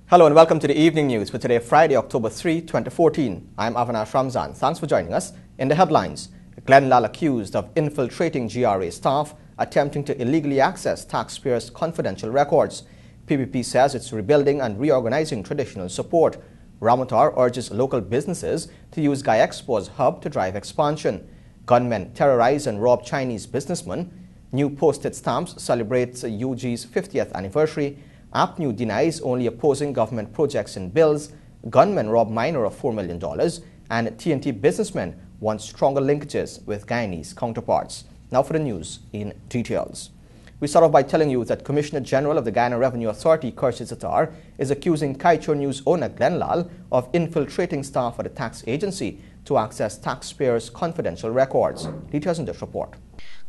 Hello and welcome to the evening news for today, Friday, October 3, 2014. I'm Avinash Ramzan. Thanks for joining us. In the headlines, Glenn Lal accused of infiltrating GRA staff attempting to illegally access taxpayers' confidential records. PPP says it's rebuilding and reorganizing traditional support. Ramotar urges local businesses to use GAIExpo's hub to drive expansion. Gunmen terrorize and rob Chinese businessmen. New posted stamps celebrates UG's 50th anniversary. APNU denies only opposing government projects and bills. Gunmen rob miner of $4 million. And TNT businessmen want stronger linkages with Guyanese counterparts. Now for the news in details. We start off by telling you that Commissioner General of the Guyana Revenue Authority, Khurshid Sattar, is accusing Kaichor News owner Glenn Lal of infiltrating staff at the tax agency to access taxpayers' confidential records. Details in this report.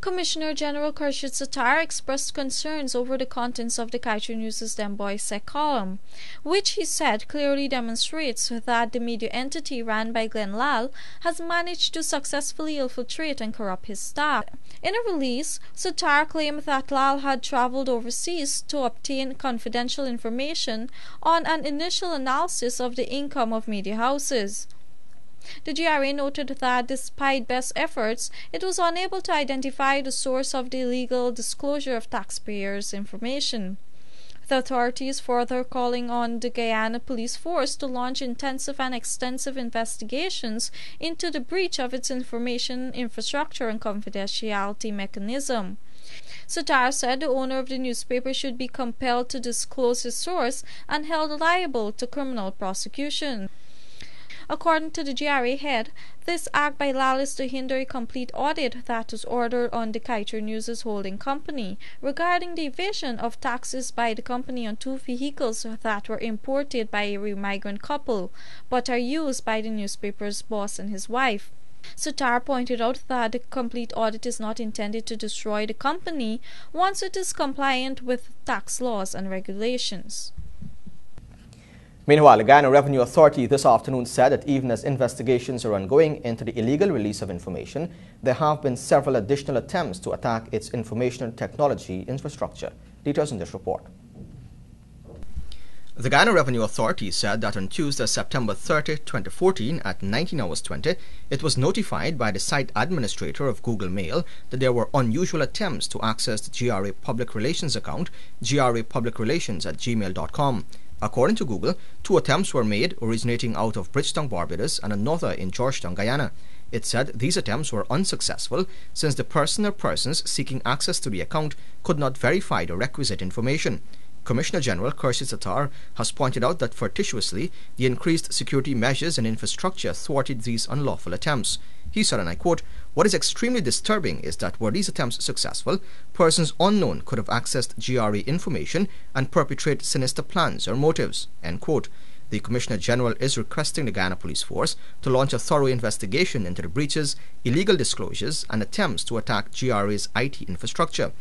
Commissioner General Khurshid Sattar expressed concerns over the contents of the Kaichor News' Dem Boy Sec column, which he said clearly demonstrates that the media entity run by Glenn Lal has managed to successfully infiltrate and corrupt his staff. In a release, Sattar claimed that Lal had traveled overseas to obtain confidential information on an initial analysis of the income of media houses. The GRA noted that despite best efforts, it was unable to identify the source of the illegal disclosure of taxpayers' information. The authorities further calling on the Guyana Police Force to launch intensive and extensive investigations into the breach of its information infrastructure and confidentiality mechanism. Sattar said the owner of the newspaper should be compelled to disclose his source and held liable to criminal prosecution. According to the GRA head, this act by Lal is to hinder a complete audit that was ordered on the Kaichor News' holding company regarding the evasion of taxes by the company on 2 vehicles that were imported by a migrant couple but are used by the newspaper's boss and his wife. Sattar pointed out that the complete audit is not intended to destroy the company once it is compliant with tax laws and regulations. Meanwhile, the Guyana Revenue Authority this afternoon said that even as investigations are ongoing into the illegal release of information, there have been several additional attempts to attack its information technology infrastructure. Details in this report. The Guyana Revenue Authority said that on Tuesday, September 30, 2014 at 19:20, it was notified by the site administrator of Google Mail that there were unusual attempts to access the GRA Public Relations account, grapublicrelations@gmail.com. According to Google, 2 attempts were made originating out of Bridgetown, Barbados and another in Georgetown, Guyana. It said these attempts were unsuccessful since the person or persons seeking access to the account could not verify the requisite information. Commissioner General Khurshid Sattar has pointed out that fortuitously, the increased security measures and infrastructure thwarted these unlawful attempts. He said, and I quote, "What is extremely disturbing is that were these attempts successful, persons unknown could have accessed GRA information and perpetrate sinister plans or motives." End quote. The Commissioner General is requesting the Guyana Police Force to launch a thorough investigation into the breaches, illegal disclosures, and attempts to attack GRA's IT infrastructure.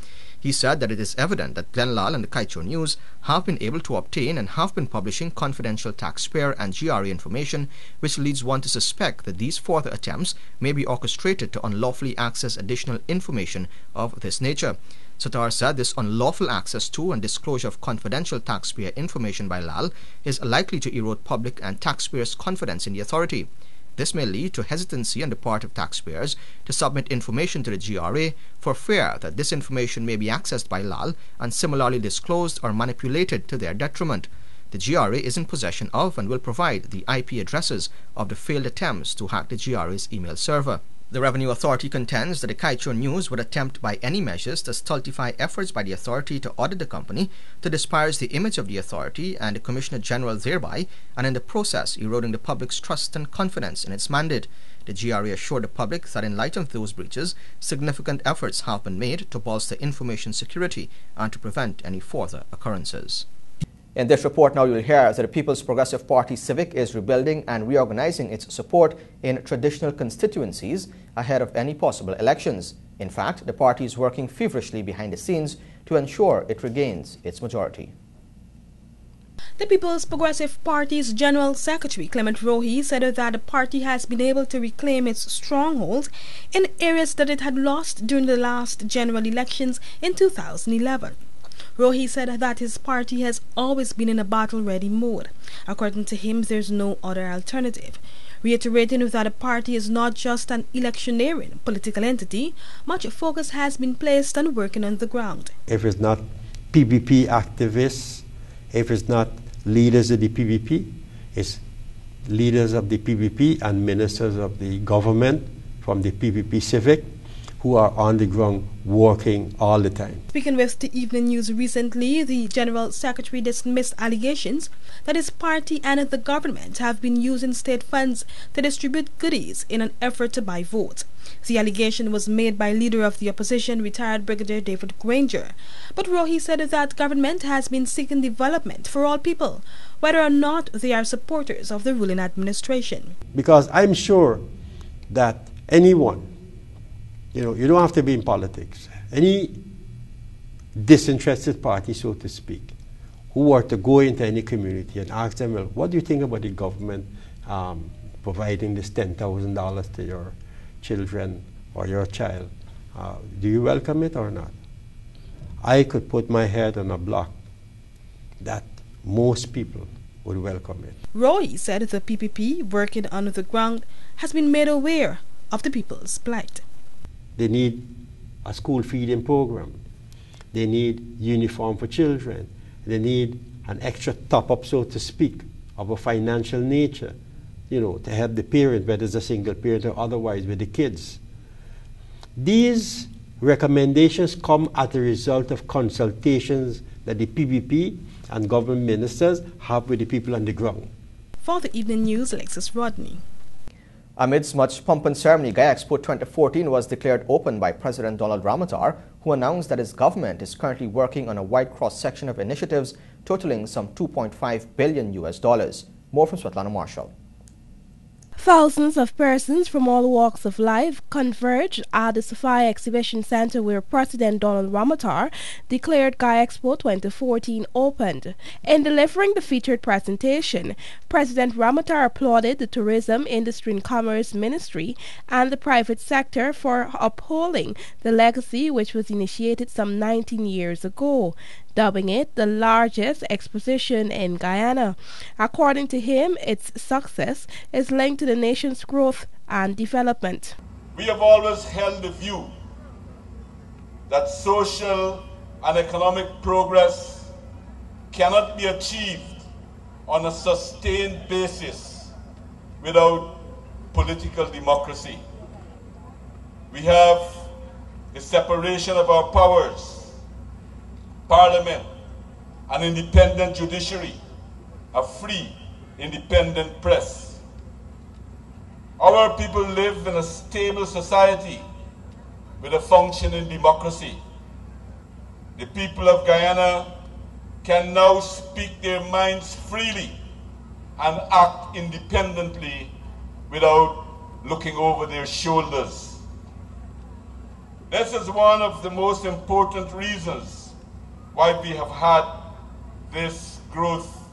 He said that it is evident that Glenn Lal and the Kaichor News have been able to obtain and have been publishing confidential taxpayer and GRA information, which leads one to suspect that these further attempts may be orchestrated to unlawfully access additional information of this nature. Sattar said this unlawful access to and disclosure of confidential taxpayer information by Lal is likely to erode public and taxpayers' confidence in the authority. This may lead to hesitancy on the part of taxpayers to submit information to the GRA for fear that this information may be accessed by Lal and similarly disclosed or manipulated to their detriment. The GRA is in possession of and will provide the IP addresses of the failed attempts to hack the GRA's email server. The Revenue Authority contends that the Kaichor News would attempt by any measures to stultify efforts by the authority to audit the company, to disparage the image of the authority and the Commissioner General thereby, and in the process eroding the public's trust and confidence in its mandate. The GRA assured the public that in light of those breaches, significant efforts have been made to bolster information security and to prevent any further occurrences. In this report now you'll hear that the People's Progressive Party Civic is rebuilding and reorganizing its support in traditional constituencies ahead of any possible elections. In fact, the party is working feverishly behind the scenes to ensure it regains its majority. The People's Progressive Party's General Secretary Clement Rohi said that the party has been able to reclaim its strongholds in areas that it had lost during the last general elections in 2011. Rohi said that his party has always been in a battle-ready mode. According to him, there's no other alternative. Reiterating that the party is not just an electioneering political entity, much focus has been placed on working on the ground. If it's not PPP activists, if it's not leaders of the PPP, it's leaders of the PPP and ministers of the government from the PPP Civic who are on the ground working all the time. Speaking with the Evening News recently, the General Secretary dismissed allegations that his party and the government have been using state funds to distribute goodies in an effort to buy votes. The allegation was made by leader of the opposition, retired Brigadier David Granger. But Rohi said that government has been seeking development for all people, whether or not they are supporters of the ruling administration. Because I'm sure that anyone, you don't have to be in politics, any disinterested party, so to speak, who were to go into any community and ask them, well, what do you think about the government providing this $10,000 to your children or your child? Do you welcome it or not? I could put my head on a block that most people would welcome it. Roy said the PPP, working on the ground, has been made aware of the people's plight. They need a school feeding program. They need uniform for children. They need an extra top-up, so to speak, of a financial nature, to help the parent, whether it's a single parent or otherwise, with the kids. These recommendations come as a result of consultations that the PPP and government ministers have with the people on the ground. For the Evening News, Alexis Rodney. Amidst much pomp and ceremony, Gaya Expo 2014 was declared open by President Donald Ramotar, who announced that his government is currently working on a wide cross-section of initiatives totaling some $2.5 billion. More from Svetlana Marshall. Thousands of persons from all walks of life converged at the Sophia Exhibition Center where President Donald Ramotar declared Gaya Expo 2014 opened. In delivering the featured presentation, President Ramotar applauded the Tourism, Industry and Commerce Ministry and the private sector for upholding the legacy which was initiated some 19 years ago, dubbing it the largest exposition in Guyana. According to him, its success is linked to the nation's growth and development. We have always held the view that social and economic progress cannot be achieved on a sustained basis without political democracy. We have the separation of our powers, Parliament, an independent judiciary, a free, independent press. Our people live in a stable society with a functioning democracy. The people of Guyana can now speak their minds freely and act independently without looking over their shoulders. This is one of the most important reasons why we have had this growth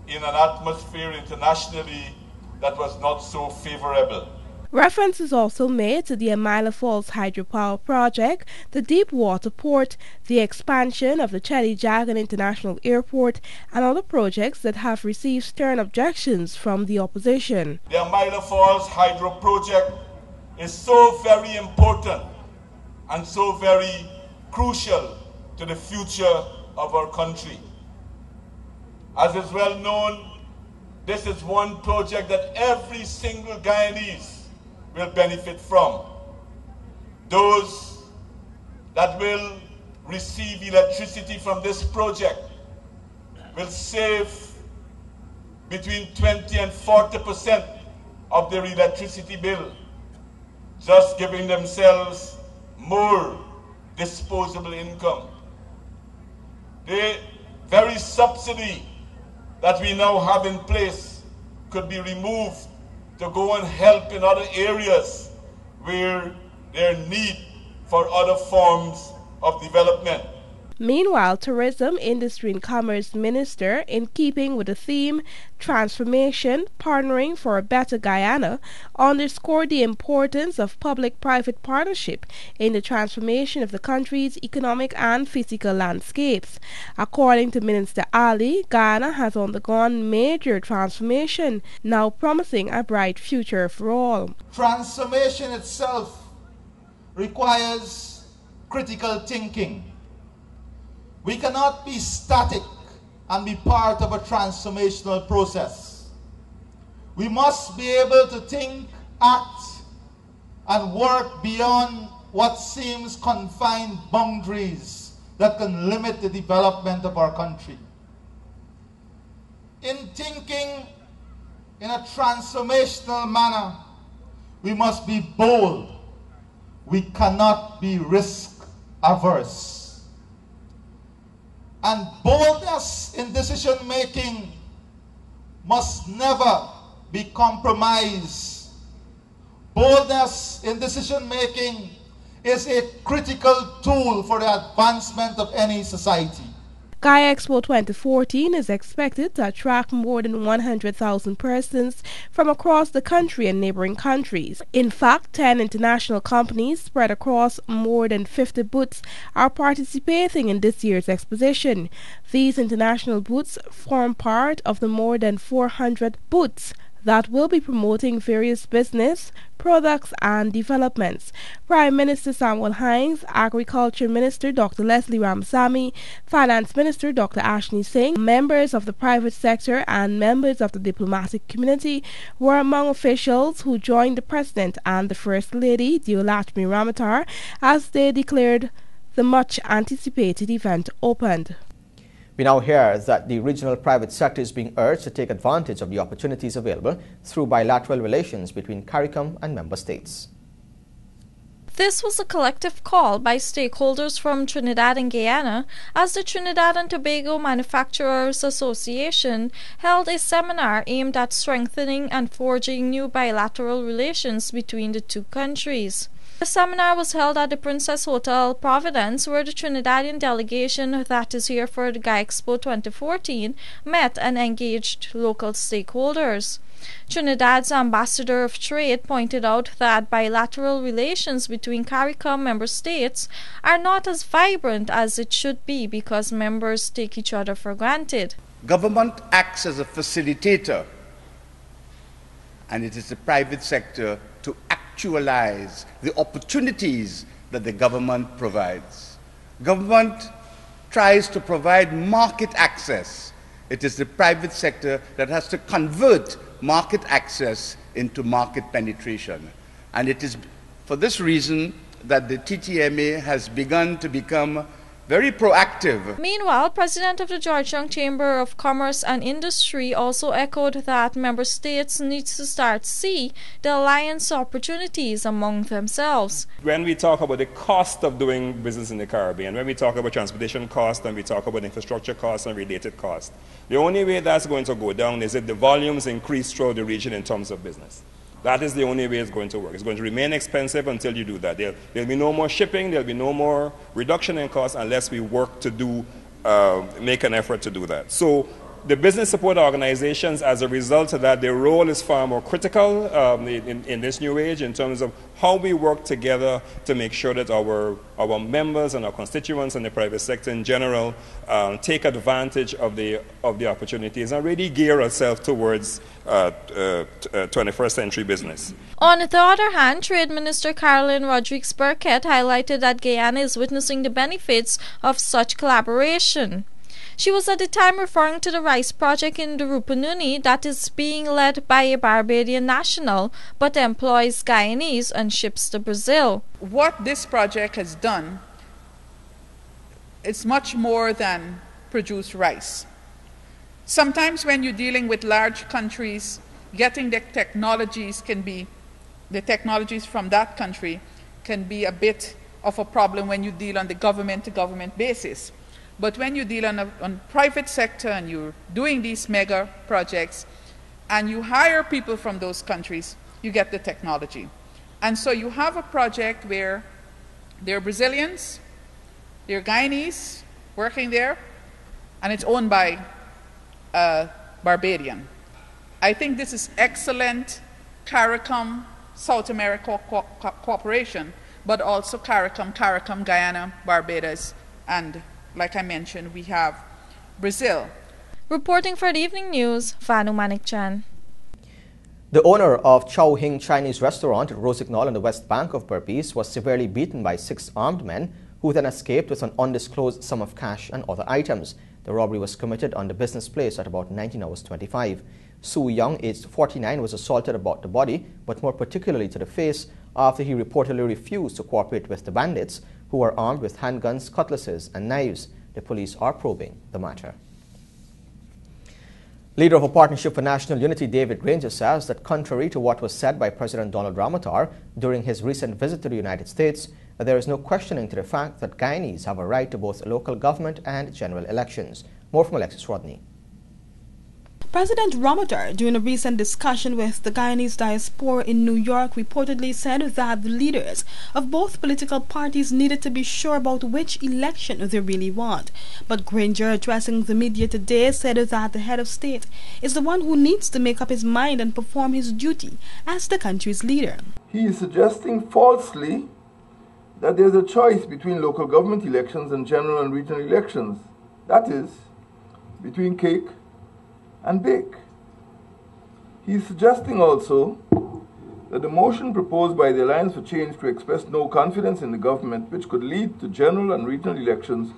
in an atmosphere internationally that was not so favorable. Reference is also made to the Amila Falls hydropower project, the deep water port, the expansion of the Cheddi Jagan International Airport, and other projects that have received stern objections from the opposition. The Amila Falls hydro project is so very important and so very crucial to the future of our country. As is well known, this is one project that every single Guyanese will benefit from. Those that will receive electricity from this project will save between 20 and 40% of their electricity bill, just giving themselves more disposable income. The very subsidy that we now have in place could be removed to go and help in other areas where there is need for other forms of development. Meanwhile, Tourism, Industry and Commerce Minister, in keeping with the theme Transformation, Partnering for a Better Guyana, underscored the importance of public-private partnership in the transformation of the country's economic and physical landscapes. According to Minister Ali, Guyana has undergone major transformation, now promising a bright future for all. Transformation itself requires critical thinking. We cannot be static and be part of a transformational process. We must be able to think, act, and work beyond what seems confined boundaries that can limit the development of our country. In thinking in a transformational manner, we must be bold. We cannot be risk averse. And boldness in decision making must never be compromised. Boldness in decision making is a critical tool for the advancement of any society. Gaia Expo 2014 is expected to attract more than 100,000 persons from across the country and neighboring countries. In fact, 10 international companies spread across more than 50 booths are participating in this year's exposition. These international booths form part of the more than 400 booths that will be promoting various business, products and developments. Prime Minister Samuel Hines, Agriculture Minister Dr. Leslie Ramsamy, Finance Minister Dr. Ashley Singh, members of the private sector and members of the diplomatic community were among officials who joined the President and the First Lady, Deolatmi Ramotar, as they declared the much-anticipated event opened. We now hear that the regional private sector is being urged to take advantage of the opportunities available through bilateral relations between CARICOM and member states. This was a collective call by stakeholders from Trinidad and Guyana as the Trinidad and Tobago Manufacturers Association held a seminar aimed at strengthening and forging new bilateral relations between the two countries. The seminar was held at the Princess Hotel Providence, where the Trinidadian delegation that is here for the Gaia Expo 2014 met and engaged local stakeholders. Trinidad's Ambassador of Trade pointed out that bilateral relations between CARICOM member states are not as vibrant as it should be because members take each other for granted. Government acts as a facilitator, and it is the private sector to actualize the opportunities that the government provides. Government tries to provide market access. It is the private sector that has to convert market access into market penetration. And it is for this reason that the TTMA has begun to become very proactive. Meanwhile, President of the Georgetown Chamber of Commerce and Industry also echoed that member states need to start to see the alliance opportunities among themselves. When we talk about the cost of doing business in the Caribbean, when we talk about transportation costs and we talk about infrastructure costs and related costs, the only way that's going to go down is if the volumes increase throughout the region in terms of business. That is the only way it's going to work. It's going to remain expensive until you do that. There'll be no more shipping, there'll be no more reduction in costs unless we work to make an effort to do that. So the business support organizations, as a result of that, their role is far more critical in this new age in terms of how we work together to make sure that our members and our constituents and the private sector in general take advantage of the opportunities and really gear ourselves towards 21st century business. On the other hand, Trade Minister Caroline Rodriguez-Burkett highlighted that Guyana is witnessing the benefits of such collaboration. She was at the time referring to the rice project in the Rupununi that is being led by a Barbadian national but employs Guyanese and ships to Brazil. What this project has done is much more than produce rice. Sometimes when you're dealing with large countries, getting the technologies from that country can be a bit of a problem when you deal on the government-to-government basis. But when you deal on private sector and you're doing these mega projects and you hire people from those countries, you get the technology. And so you have a project where there are Brazilians, there are Guyanese, working there, and it's owned by a Barbadian. I think this is excellent CARICOM South America cooperation, but also CARICOM, Guyana, Barbados, and like I mentioned, we have Brazil. Reporting for the Evening News, Vanu Manik-chan. The owner of Chow Hing Chinese restaurant at Rosignol on the west bank of Berbice was severely beaten by 6 armed men who then escaped with an undisclosed sum of cash and other items. The robbery was committed on the business place at about 19:25. Su Young, aged 49, was assaulted about the body, but more particularly to the face, after he reportedly refused to cooperate with the bandits, who were armed with handguns, cutlasses and knives. The police are probing the matter. Leader of a Partnership for National Unity, David Granger, says that contrary to what was said by President Donald Ramotar during his recent visit to the United States, there is no questioning to the fact that Guyanese have a right to both local government and general elections. More from Alexis Rodney. President Ramotar, during a recent discussion with the Guyanese diaspora in New York, reportedly said that the leaders of both political parties needed to be sure about which election they really want. But Granger, addressing the media today, said that the head of state is the one who needs to make up his mind and perform his duty as the country's leader. He is suggesting falsely that there's a choice between local government elections and general and regional elections. That is, between cake and bake. He is suggesting also that the motion proposed by the Alliance for Change to express no confidence in the government, which could lead to general and regional elections,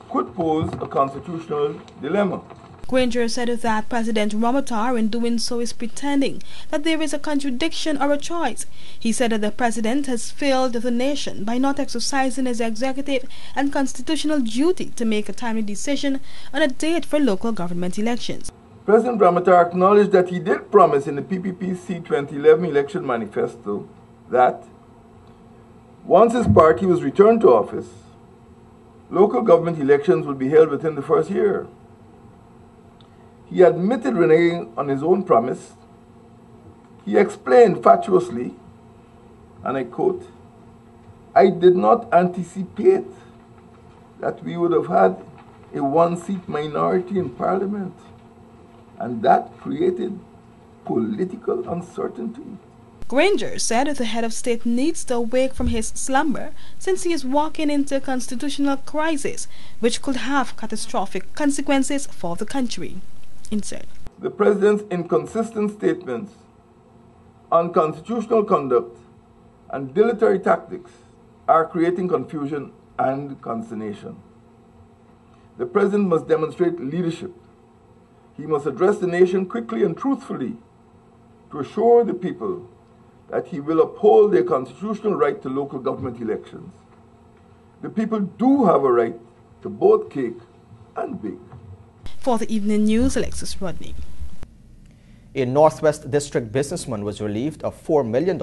could pose a constitutional dilemma. Granger said that President Ramotar, in doing so, is pretending that there is a contradiction or a choice. He said that the president has failed the nation by not exercising his executive and constitutional duty to make a timely decision on a date for local government elections. President Ramotar acknowledged that he did promise in the PPPC 2011 election manifesto that once his party was returned to office, local government elections would be held within the first year. He admitted reneging on his own promise. He explained fatuously, and I quote, "I did not anticipate that we would have had a 1-seat minority in Parliament, and that created political uncertainty." Granger said that the head of state needs to awake from his slumber since he is walking into a constitutional crisis which could have catastrophic consequences for the country. Insert. The president's inconsistent statements, unconstitutional conduct, and dilatory tactics are creating confusion and consternation. The president must demonstrate leadership. He must address the nation quickly and truthfully to assure the people that he will uphold their constitutional right to local government elections. The people do have a right to both cake and bake. For the Evening News, Alexis Rodney. A Northwest District businessman was relieved of $4 million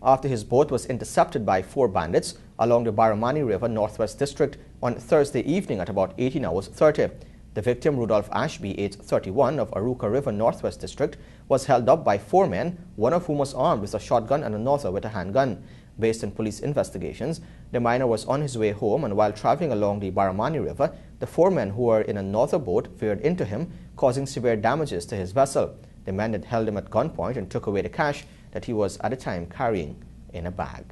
after his boat was intercepted by 4 bandits along the Baramani River, Northwest District, on Thursday evening at about 18:30. The victim, Rudolph Ashby, aged 31, of Aruka River, Northwest District, was held up by 4 men, one of whom was armed with a shotgun and another with a handgun. Based on police investigations, the miner was on his way home, and while traveling along the Baramani River, the 4 men who were in another boat veered into him, causing severe damages to his vessel. The men had held him at gunpoint and took away the cash that he was at the time carrying in a bag.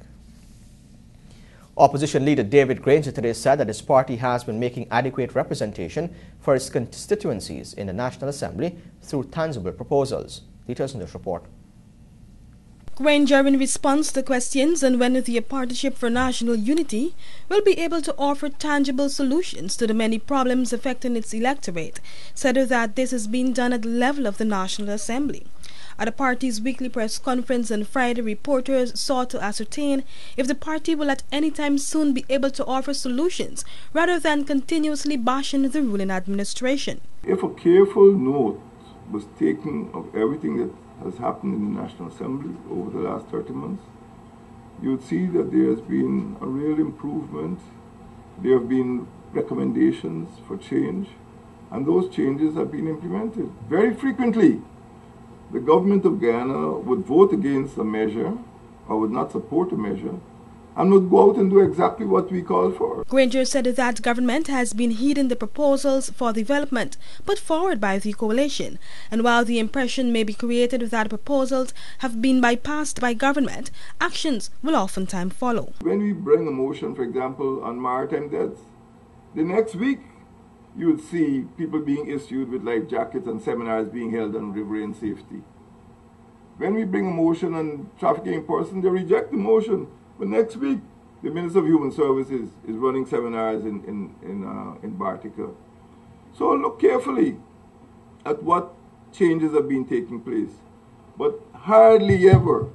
Opposition leader David Granger today said that his party has been making adequate representation for its constituencies in the National Assembly through tangible proposals. Details in this report. Granger, in response to questions on when the Partnership for National Unity will be able to offer tangible solutions to the many problems affecting its electorate, said that this is being done at the level of the National Assembly. At the party's weekly press conference on Friday, reporters sought to ascertain if the party will at any time soon be able to offer solutions rather than continuously bashing the ruling administration. If a careful note was taken of everything that has happened in the National Assembly over the last 30 months, you would see that there has been a real improvement. There have been recommendations for change, and those changes have been implemented. Very frequently, the government of Guyana would vote against a measure or would not support a measure and would go out and do exactly what we called for. Granger said that government has been heeding the proposals for development put forward by the coalition, and while the impression may be created that proposals have been bypassed by government, actions will oftentimes follow. When we bring a motion, for example, on maritime deaths, the next week you would see people being issued with life jackets and seminars being held on riverine safety. When we bring a motion on trafficking in person, they reject the motion. But next week, the Minister of Human Services is running seminars in Bartica. So look carefully at what changes have been taking place. But hardly ever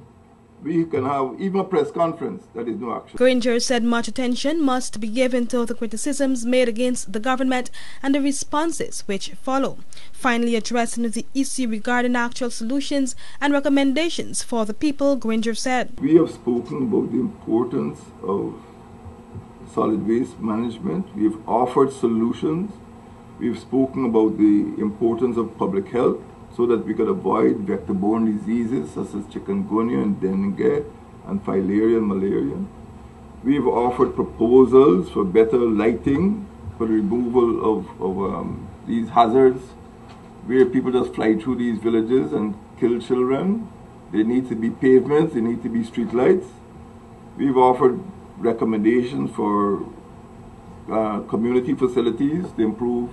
we can have even a press conference that is no action. Granger said much attention must be given to the criticisms made against the government and the responses which follow. Finally, addressing the issue regarding actual solutions and recommendations for the people, Granger said, we have spoken about the importance of solid waste management. We have offered solutions. We have spoken about the importance of public health, so that we could avoid vector-borne diseases such as chikungunya and dengue and filaria and malaria. We've offered proposals for better lighting, for the removal of these hazards, where people just fly through these villages and kill children. There need to be pavements, there need to be street lights. We've offered recommendations for community facilities to improve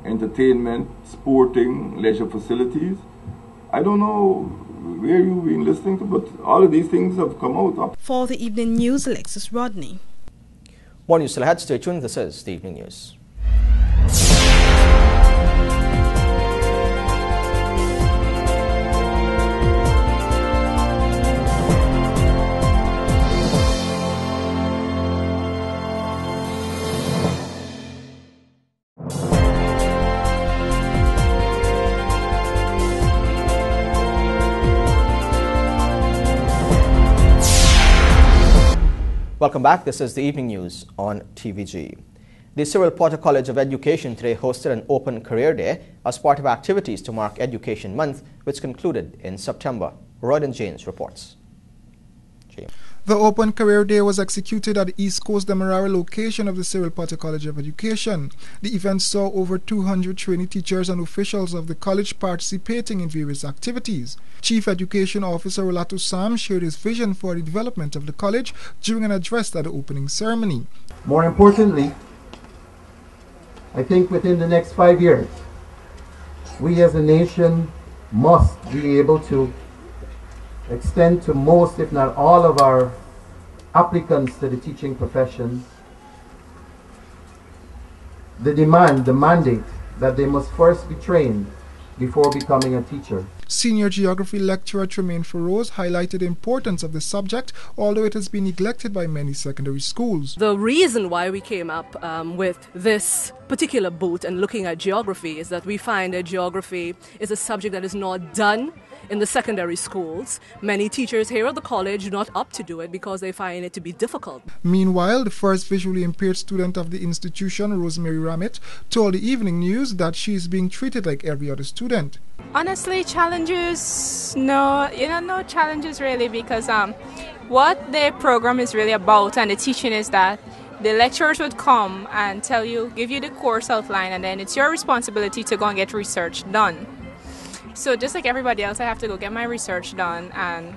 entertainment, sporting, leisure facilities. I don't know where you've been listening to, but all of these things have come out. For the Evening News, Alexis Rodney. More news still ahead. Stay tuned. This is the Evening News. Welcome back. This is the Evening News on TVG. The Cyril Porter College of Education today hosted an open career day as part of activities to mark Education Month, which concluded in September. Royden James reports. The Open Career Day was executed at the East Coast Demerara location of the Cyril Porter College of Education. The event saw over 200 trainee teachers and officials of the college participating in various activities. Chief Education Officer Olato Sam shared his vision for the development of the college during an address at the opening ceremony. More importantly, I think within the next 5 years, we as a nation must be able to extend to most, if not all, of our applicants to the teaching profession the demand, the mandate that they must first be trained before becoming a teacher. Senior Geography lecturer Tremaine Feroz highlighted the importance of the subject, although it has been neglected by many secondary schools. The reason why we came up with this particular boot and looking at geography is that we find that geography is a subject that is not done in the secondary schools. Many teachers here at the college are not up to do it because they find it to be difficult. Meanwhile, the first visually impaired student of the institution, Rosemary Ramit, told the Evening News that she is being treated like every other student. Honestly, challenges, no challenges really, because what the program is really about and the teaching is that the lecturers would come and tell you, give you the course outline, and then it's your responsibility to go and get research done. So just like everybody else, I have to go get my research done and,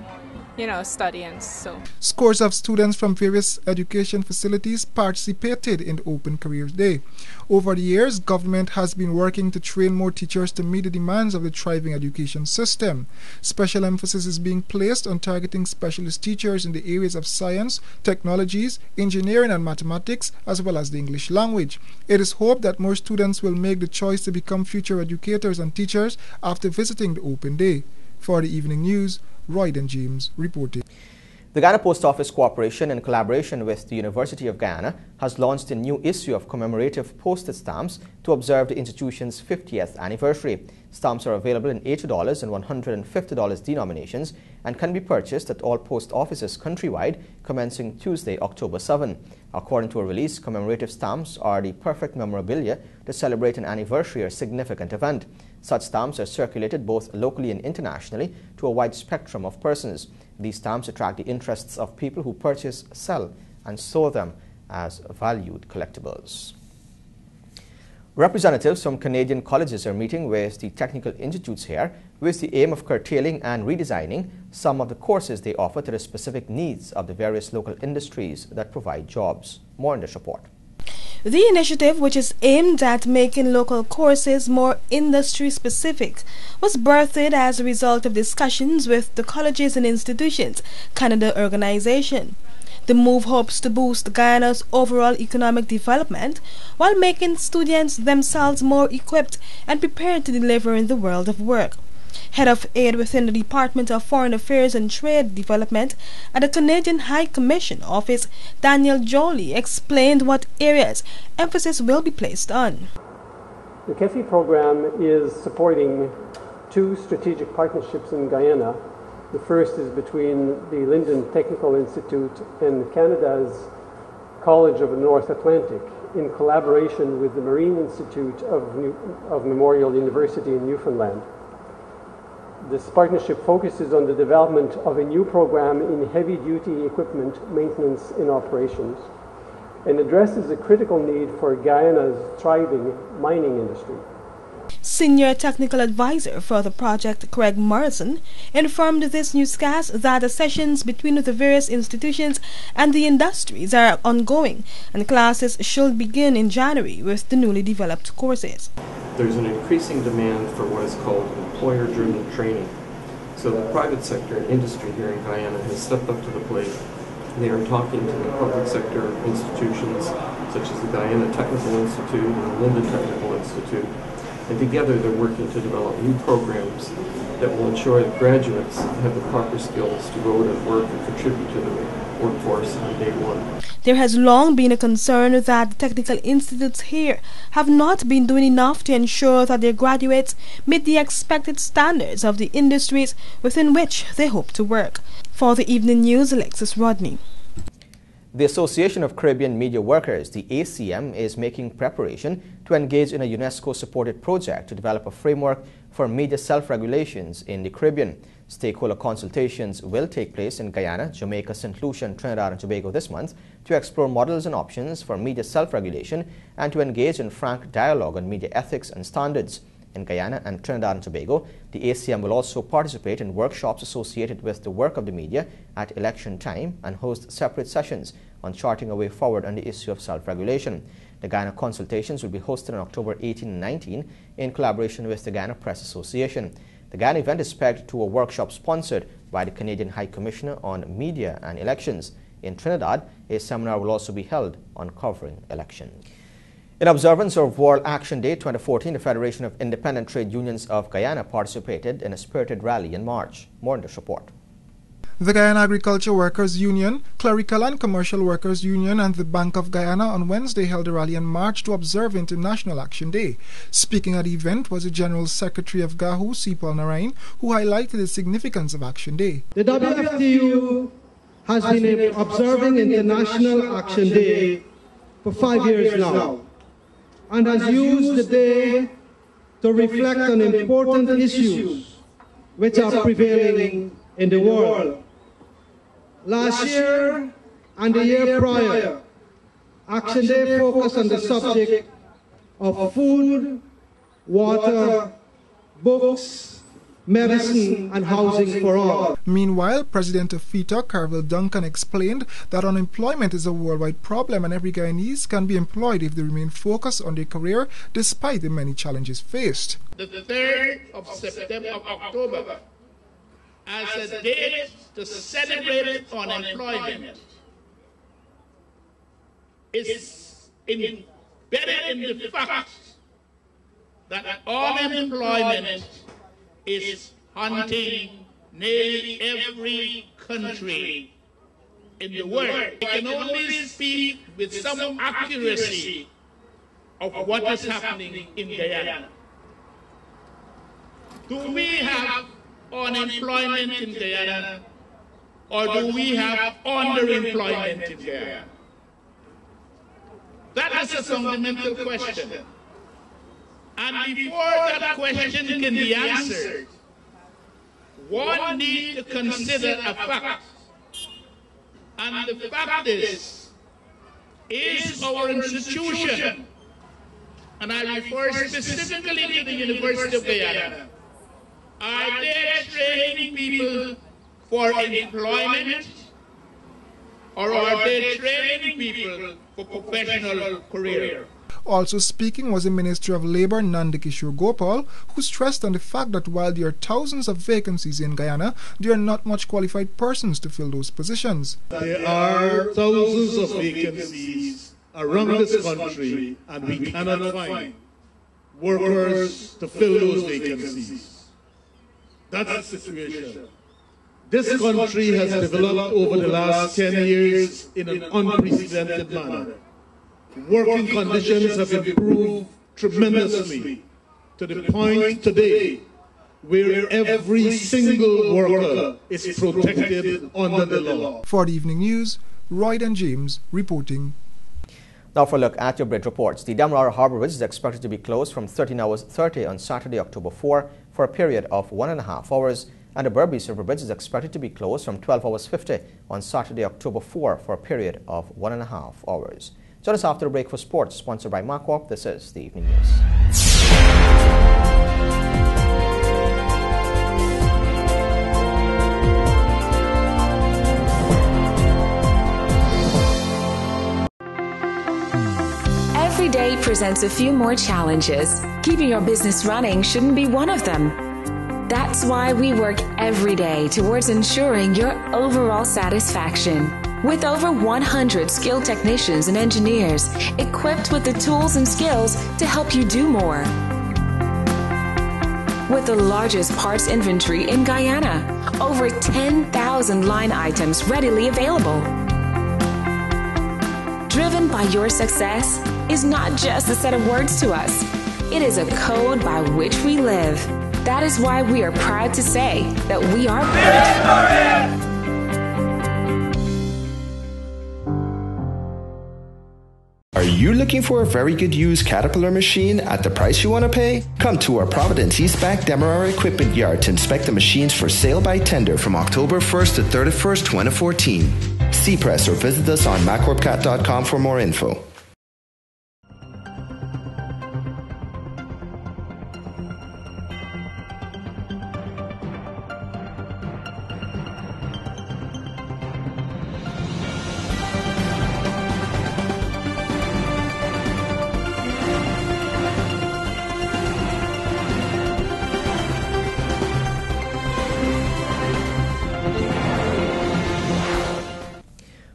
study and so. Scores of students from various education facilities participated in the Open Careers Day. Over the years, government has been working to train more teachers to meet the demands of the thriving education system. Special emphasis is being placed on targeting specialist teachers in the areas of science, technologies, engineering and mathematics, as well as the English language. It is hoped that more students will make the choice to become future educators and teachers after visiting the Open Day. For the Evening News, Royden James reported. The Ghana Post Office Corporation, in collaboration with the University of Guyana, has launched a new issue of commemorative postage stamps to observe the institution's 50th anniversary. Stamps are available in $80 and $150 denominations and can be purchased at all post offices countrywide commencing Tuesday, October 7. According to a release, commemorative stamps are the perfect memorabilia to celebrate an anniversary or significant event. Such stamps are circulated both locally and internationally to a wide spectrum of persons. These stamps attract the interests of people who purchase, sell, and store them as valued collectibles. Representatives from Canadian colleges are meeting with the technical institutes here with the aim of curtailing and redesigning some of the courses they offer to the specific needs of the various local industries that provide jobs. More in this report. The initiative, which is aimed at making local courses more industry-specific, was birthed as a result of discussions with the Colleges and Institutions Canada organization. The move hopes to boost Guyana's overall economic development while making students themselves more equipped and prepared to deliver in the world of work. Head of Aid within the Department of Foreign Affairs and Trade Development at the Canadian High Commission Office, Daniel Jolie, explained what areas emphasis will be placed on. The KEFI program is supporting two strategic partnerships in Guyana. The first is between the Linden Technical Institute and Canada's College of the North Atlantic in collaboration with the Marine Institute of Memorial University in Newfoundland. This partnership focuses on the development of a new program in heavy-duty equipment maintenance and operations and addresses a critical need for Guyana's thriving mining industry. Senior Technical Advisor for the project, Craig Morrison, informed this newscast that the sessions between the various institutions and the industries are ongoing and classes should begin in January with the newly developed courses. There's an increasing demand for what is called employer-driven training. So the private sector and industry here in Guyana has stepped up to the plate. They are talking to the public sector institutions such as the Guyana Technical Institute and the Linden Technical Institute. And together they're working to develop new programs that will ensure that graduates have the proper skills to go out and work and contribute to the workforce on day one. There has long been a concern that the technical institutes here have not been doing enough to ensure that their graduates meet the expected standards of the industries within which they hope to work. For the Evening News, Alexis Rodney. The Association of Caribbean Media Workers, the ACM, is making preparation to engage in a UNESCO-supported project to develop a framework for media self-regulations in the Caribbean. Stakeholder consultations will take place in Guyana, Jamaica, St. Lucia and Trinidad and Tobago this month to explore models and options for media self-regulation and to engage in frank dialogue on media ethics and standards. In Guyana and Trinidad and Tobago, the ACM will also participate in workshops associated with the work of the media at election time and host separate sessions on charting a way forward on the issue of self-regulation. The Guyana consultations will be hosted on October 18 and 19 in collaboration with the Guyana Press Association. The Guyana event is pegged to a workshop sponsored by the Canadian High Commissioner on Media and Elections. In Trinidad, a seminar will also be held on covering elections. In observance of World Action Day 2014, the Federation of Independent Trade Unions of Guyana participated in a spirited rally in March. More in this report. The Guyana Agriculture Workers Union, Clerical and Commercial Workers Union and the Bank of Guyana on Wednesday held a rally in March to observe International Action Day. Speaking at the event was the General Secretary of GAHU, Sipal Narain, who highlighted the significance of Action Day. The WFTU has been observing International Action Day for 5 years now, and has used the day to reflect on important issues which are prevailing in the world. Last year and the year prior, Action Day focused on the subject of food, water, books, medicine and housing for all. Meanwhile, President of FITA, Carville Duncan, explained that unemployment is a worldwide problem and every Guyanese can be employed if they remain focused on their career despite the many challenges faced. The 3rd of October as a date to celebrate unemployment is embedded in the fact that unemployment is haunting nearly every country in the world. I can only speak with some accuracy of what is happening in Guyana. Do we have unemployment in Guyana, or do we have underemployment in Guyana? That is a fundamental question. And before that question can be answered, one needs to consider a fact. And the fact is is our institution, and I refer specifically to the University of Guyana. Are they training people for employment, or are they training people for professional career? Also speaking was the Minister of Labour, Nanda Kishore Gopal, who stressed on the fact that while there are thousands of vacancies in Guyana, there are not much qualified persons to fill those positions. There are thousands of vacancies around this country, and we cannot find workers to fill those vacancies. That's the situation. This country has developed over the last 10 years in an unprecedented manner. Working conditions have improved tremendously to the point today where every single worker is protected under the law. For the evening news, Royden James reporting. Now for a look at your bridge reports. The Demerara Harbour Bridge is expected to be closed from 13 hours 30 on Saturday, October 4 for a period of 1.5 hours, and the Berbice River Bridge is expected to be closed from 12 hours 50 on Saturday, October 4 for a period of 1.5 hours. Join us after the break for sports, sponsored by MacWop. This is the Evening News. Every day presents a few more challenges. Keeping your business running shouldn't be one of them. That's why we work every day towards ensuring your overall satisfaction. With over 100 skilled technicians and engineers equipped with the tools and skills to help you do more. With the largest parts inventory in Guyana, over 10,000 line items readily available. Driven by your success is not just a set of words to us. It is a code by which we live. That is why we are proud to say that we are Bridge. Are you looking for a very good used Caterpillar machine at the price you want to pay? Come to our Providence East Bank Demerara Equipment Yard to inspect the machines for sale by tender from October 1st to 31st, 2014. See press or visit us on macworpcat.com for more info.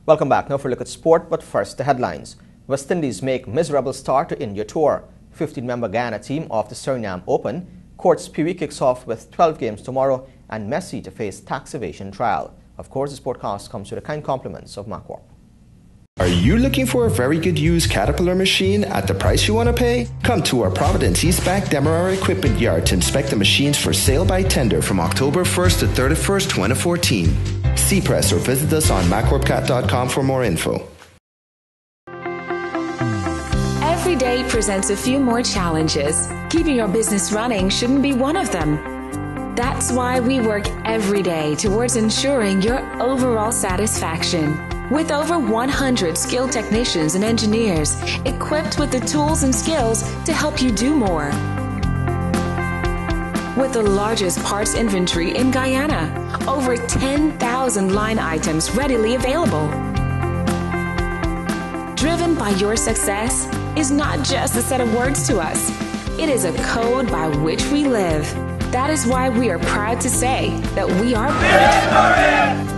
Welcome back. Now for a look at sport, but first the headlines. West Indies make miserable start to India tour. 15-member Guyana team of the Suriname Open. Courts Pee-wee kicks off with 12 games tomorrow, and Messi to face tax evasion trial. Of course, this broadcast comes with the kind compliments of MacWop. Are you looking for a very good used Caterpillar machine at the price you want to pay? Come to our Providence East Bank Demerara Equipment Yard to inspect the machines for sale by tender from October 1st to 31st, 2014. See press or visit us on macworpcat.com for more info. Every day presents a few more challenges. Keeping your business running shouldn't be one of them. That's why we work every day towards ensuring your overall satisfaction. With over 100 skilled technicians and engineers equipped with the tools and skills to help you do more. With the largest parts inventory in Guyana, over 10,000 line items readily available. Driven by your success is not just a set of words to us. It is a code by which we live. That is why we are proud to say that we are Bridge.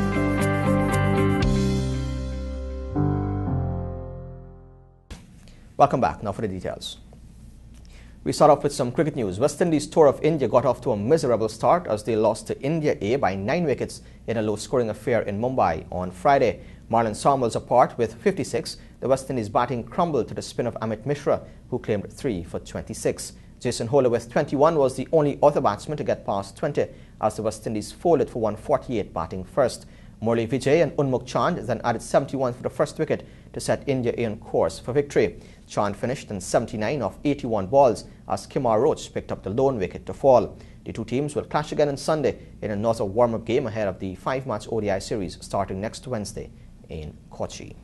Welcome back. Now for the details. We start off with some cricket news. West Indies tour of India got off to a miserable start as they lost to India A by 9 wickets in a low-scoring affair in Mumbai on Friday. Marlon Samuels apart with 56. The West Indies batting crumbled to the spin of Amit Mishra, who claimed 3 for 26. Jason Holder with 21 was the only other batsman to get past 20 as the West Indies folded for 148 batting first. Murli Vijay and Unmukh Chand then added 71 for the first wicket to set India A on course for victory. Chand finished in 79 of 81 balls as Kimar Roach picked up the lone wicket to fall. The two teams will clash again on Sunday in another warm-up game ahead of the 5-match ODI series starting next Wednesday in Kochi.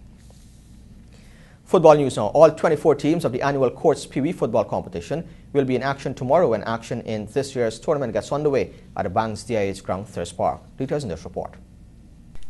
Football news now. All 24 teams of the annual Courts Pee Wee football competition will be in action tomorrow when action in this year's tournament gets underway at the Banks DIH ground, Thirst Park. Details in this report.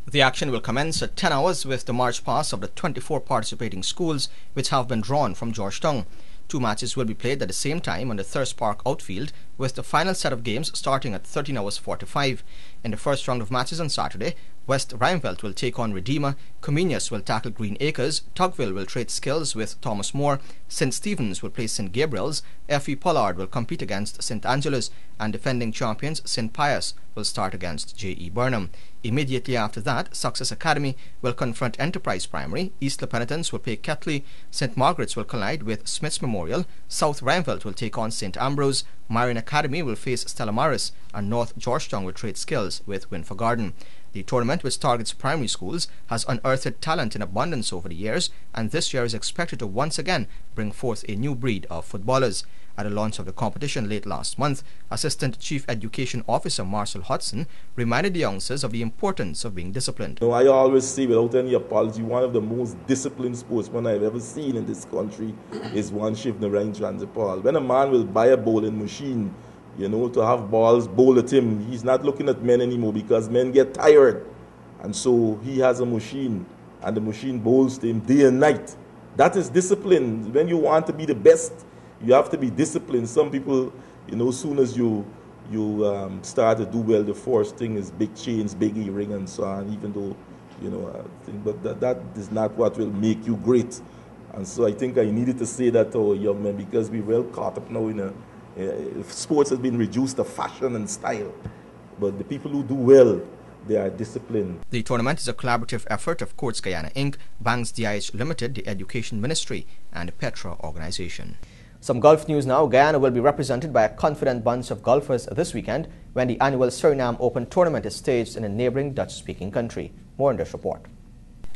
The action will commence at 10 hours with the march past of the 24 participating schools which have been drawn from Georgetown. 2 matches will be played at the same time on the Thirst Park outfield, with the final set of games starting at 13 hours 45. In the first round of matches on Saturday, West Rheinfeldt will take on Redeemer, Comenius will tackle Green Acres, Tugville will trade skills with Thomas More, St. Stephen's will play St. Gabriel's, F.E. Pollard will compete against St. Angela's, and defending champions St. Pius will start against J.E. Burnham. Immediately after that, Success Academy will confront Enterprise Primary, East Penitence will play Ketley, St. Margaret's will collide with Smith's Memorial, South Rheinfeldt will take on St. Ambrose, Marion Academy will face Stella Maris, and North Georgetown will trade skills with Winford Garden. The tournament, which targets primary schools, has unearthed talent in abundance over the years, and this year is expected to once again bring forth a new breed of footballers. At the launch of the competition late last month, Assistant Chief Education Officer Marcel Hudson reminded the youngsters of the importance of being disciplined. I always say, without any apology, one of the most disciplined sportsmen I've ever seen in this country is one Shiv Narayan Chandrapal. When a man will buy a bowling machine, to have balls bowl at him, he's not looking at men anymore because men get tired. And so he has a machine, and the machine bowls to him day and night. That is discipline. When you want to be the best, you have to be disciplined. Some people, as soon as you start to do well, the first thing is big chains, big earring, and so on, even though, but that is not what will make you great. And so I think I needed to say that to our young men, because we're well caught up now in sports has been reduced to fashion and style. But the people who do well, they are disciplined. The tournament is a collaborative effort of Courts Guyana Inc., Banks DIH Limited, the Education Ministry, and the Petra Organization. Some golf news now. Guyana will be represented by a confident bunch of golfers this weekend when the annual Suriname Open tournament is staged in a neighboring Dutch-speaking country. More in this report.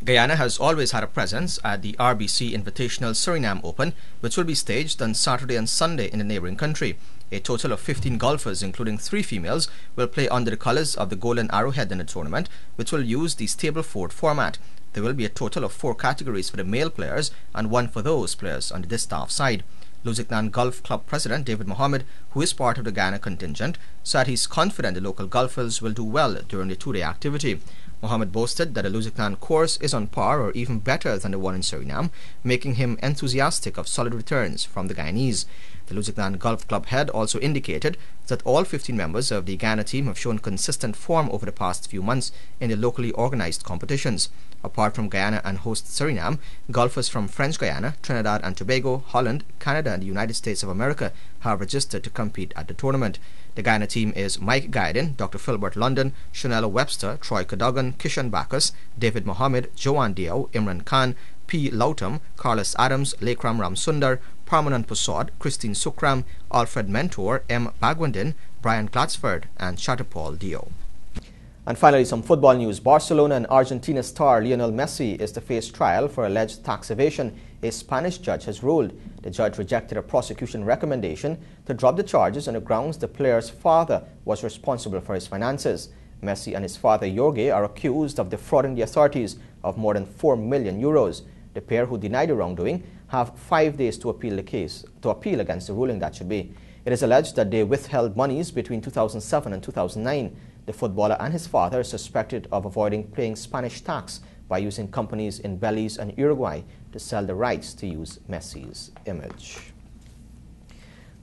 Guyana has always had a presence at the RBC Invitational Suriname Open, which will be staged on Saturday and Sunday in the neighboring country. A total of 15 golfers, including 3 females, will play under the colours of the Golden Arrowhead in the tournament, which will use the stableford format. There will be a total of 4 categories for the male players and 1 for those players on the distaff side. Luziknan Golf Club President David Mohammed, who is part of the Guyana contingent, said he's confident the local golfers will do well during the 2-day activity. Mohammed boasted that the Luziknan course is on par or even better than the one in Suriname, making him enthusiastic of solid returns from the Guyanese. The Luziknan Golf Club head also indicated that all 15 members of the Guyana team have shown consistent form over the past few months in the locally organized competitions. Apart from Guyana and host Suriname, golfers from French Guiana, Trinidad and Tobago, Holland, Canada and the United States of America have registered to compete at the tournament. The Guyana team is Mike Gaiden, Dr. Philbert London, Shonella Webster, Troy Cadogan, Kishan Bacchus, David Mohammed, Joanne Diao, Imran Khan, P. Lautam, Carlos Adams, Lekram Ramsundar, Parmanand Pusod, Christine Sukram, Alfred Mentor, M. Bagwandin, Brian Glatsford and Chatterpaul Dio. And finally, some football news. Barcelona and Argentina star Lionel Messi is to face trial for alleged tax evasion. A Spanish judge has ruled. The judge rejected a prosecution recommendation to drop the charges on the grounds the player's father was responsible for his finances. Messi and his father Jorge are accused of defrauding the authorities of more than 4 million euros. The pair, who deny the wrongdoing, have 5 days to appeal the case, to appeal against the ruling that should be. It is alleged that they withheld monies between 2007 and 2009. The footballer and his father are suspected of avoiding paying Spanish tax by using companies in Belize and Uruguay to sell the rights to use Messi's image.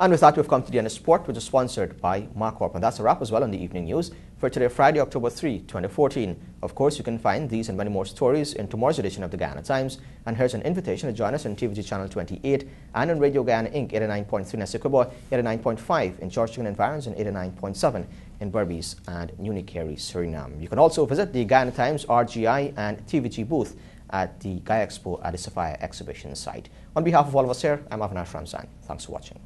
And with that, we've come to the end of sport, which is sponsored by Marcorp. And that's a wrap as well on the evening news for today, Friday, October 3, 2014. Of course, you can find these and many more stories in tomorrow's edition of the Guyana Times. And here's an invitation to join us on TVG Channel 28 and on Radio Guyana Inc. 89.3 in Essequibo, 89.5 in Georgetown Environs, and 89.7 in Berbice and Unicary, Suriname. You can also visit the Guyana Times RGI and TVG booth at the Gaia Expo at the Sophia exhibition site. On behalf of all of us here, I'm Avinash Ramzan. Thanks for watching.